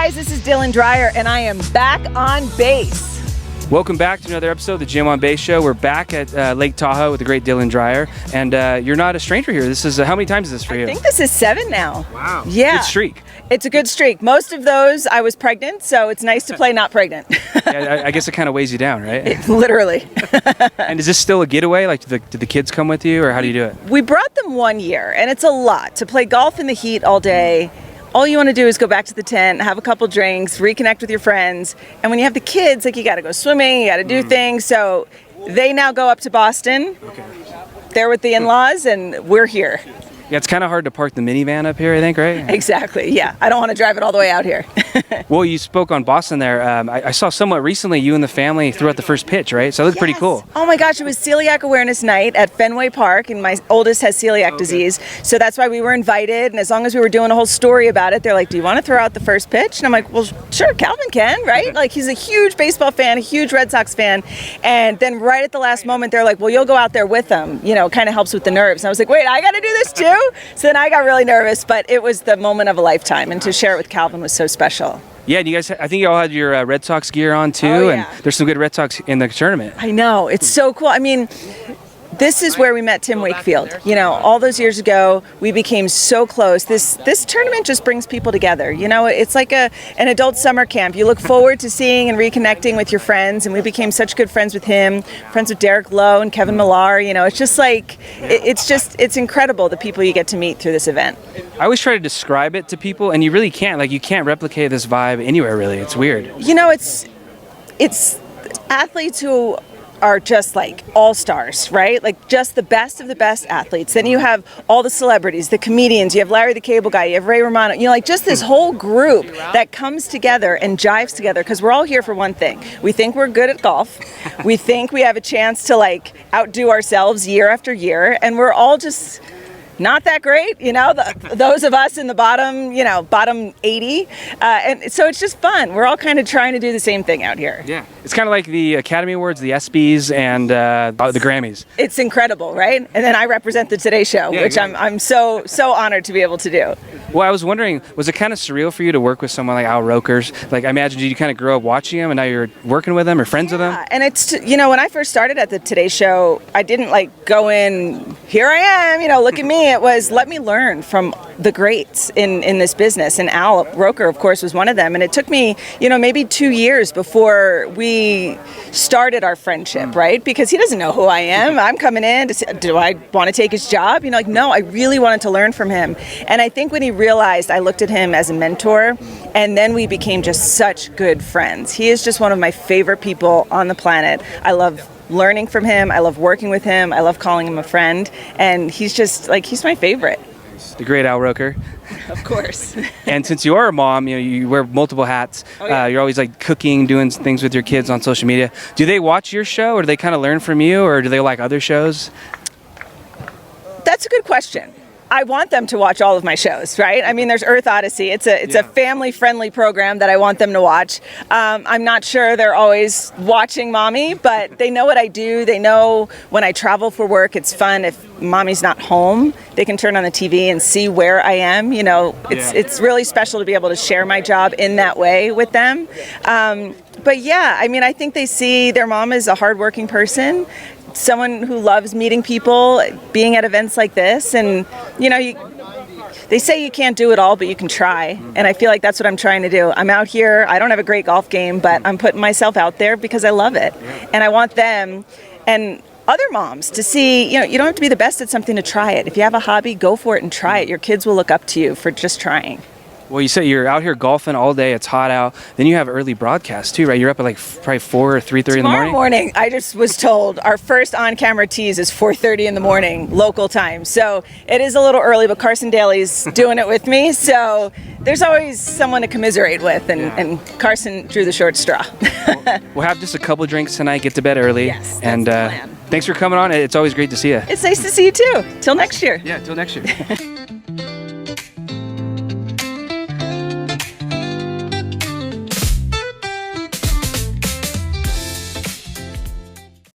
guys, this is Dreyer, and I am back on base. Welcome back to another episode of the Jim on Base Show. We're back at Lake Tahoe with the great Dreyer, and you're not a stranger here. This is how many times is this for you? I think this is 7 now. Wow. Yeah. Good streak. It's a good streak. Most of those I was pregnant, so it's nice to play not pregnant. Yeah, I guess it kind of weighs you down, right? Literally. And is this still a getaway? Like, did the kids come with you, or how do you do it? We brought them 1 year, and it's a lot to play golf in the heat all day. All you want to do is go back to the tent, have a couple drinks, reconnect with your friends. And when you have the kids, like, you got to go swimming, you got to do things. So they now go up to Boston. Okay. They're with the in-laws, and we're here. Yeah, it's kind of hard to park the minivan up here, I think, right? Exactly, yeah. I don't want to drive it all the way out here. Well, you spoke on Boston there. I saw somewhat recently you and the family threw out the first pitch, right? So it looked pretty cool. Oh my gosh, it was Celiac Awareness Night at Fenway Park, and my oldest has celiac disease. So that's why we were invited, and as long as we were doing a whole story about it, they're like, do you want to throw out the first pitch? And I'm like, well, sure, Calvin can, right? Like, he's a huge baseball fan, a huge Red Sox fan. And then right at the last moment, they're like, well, you'll go out there with them. You know, kind of helps with the nerves. And I was like, wait, I got to do this too? So then I got really nervous, but it was the moment of a lifetime, and to share it with Calvin was so special. Yeah, and you guys, I think you all had your Red Sox gear on too, and there's some good Red Sox in the tournament. I know, it's so cool. I mean, this is where we met Tim Wakefield. You know, all those years ago, we became so close. This tournament just brings people together. You know, it's like an adult summer camp. You look forward to seeing and reconnecting with your friends, and we became such good friends with him, friends with Derek Lowe and Kevin Millar. You know, it's just like, it's incredible the people you get to meet through this event. I always try to describe it to people, and you really can't. Like, you can't replicate this vibe anywhere, really. It's weird. You know, it's athletes who are just like all-stars, right? Like, just the best of the best athletes. Then you have all the celebrities, the comedians, you have Larry the Cable Guy, you have Ray Romano, you know, like just this whole group that comes together and jives together, because we're all here for one thing. We think we're good at golf. We think we have a chance to like outdo ourselves year after year, and we're all just not that great, you know, those of us in the bottom, you know, bottom 80. And so it's just fun. We're all kind of trying to do the same thing out here. Yeah. It's kind of like the Academy Awards, the ESPYs, and the Grammys. It's incredible, right? And then I represent the Today Show, which I'm so honored to be able to do. Well, I was wondering, was it kind of surreal for you to work with someone like Al Roker's? Like, I imagine, did you kind of grow up watching him, and now you're working with him or friends with him? Yeah, and it's, you know, when I first started at the Today Show, I didn't like go in, here I am, you know, look at me. It was, let me learn from the greats in this business. And Al Roker, of course, was one of them. And it took me, you know, maybe 2 years before we started our friendship, right? Because he doesn't know who I am. I'm coming in to say, do I want to take his job? You know, like, no, I really wanted to learn from him. And I think when he realized, I looked at him as a mentor, and then we became just such good friends. He is just one of my favorite people on the planet. I love learning from him. I love working with him. I love calling him a friend. And he's just like, he's my favorite. The great Al Roker. Of course. And since you are a mom, you know, you wear multiple hats. You're always like cooking, doing things with your kids on social media. Do they watch your show, or do they kind of learn from you, or do they like other shows? That's a good question. I want them to watch all of my shows, right? I mean, there's Earth Odyssey. It's a family-friendly program that I want them to watch. I'm not sure they're always watching Mommy, but they know what I do. They know when I travel for work, it's fun. If Mommy's not home, they can turn on the TV and see where I am. You know, it's really special to be able to share my job in that way with them. But yeah, I mean, I think they see their mom as a hardworking person, someone who loves meeting people, being at events like this. And, you know, they say you can't do it all, but you can try. And I feel like that's what I'm trying to do. I'm out here. I don't have a great golf game, but I'm putting myself out there because I love it. And I want them and other moms to see, you know, you don't have to be the best at something to try it. If you have a hobby, go for it and try it. Your kids will look up to you for just trying. Well, you say you're out here golfing all day. It's hot out. Then you have early broadcasts too, right? You're up at like probably 4 or 3:30 in the morning. Tomorrow morning, I just was told our first on-camera tease is 4:30 in the morning, local time. So it is a little early, but Carson Daly's doing it with me. So there's always someone to commiserate with, and Carson drew the short straw. We'll have just a couple of drinks tonight. Get to bed early. Yes, that's and the plan. Thanks for coming on. It's always great to see you. It's nice to see you too. Till next year. Yeah, till next year.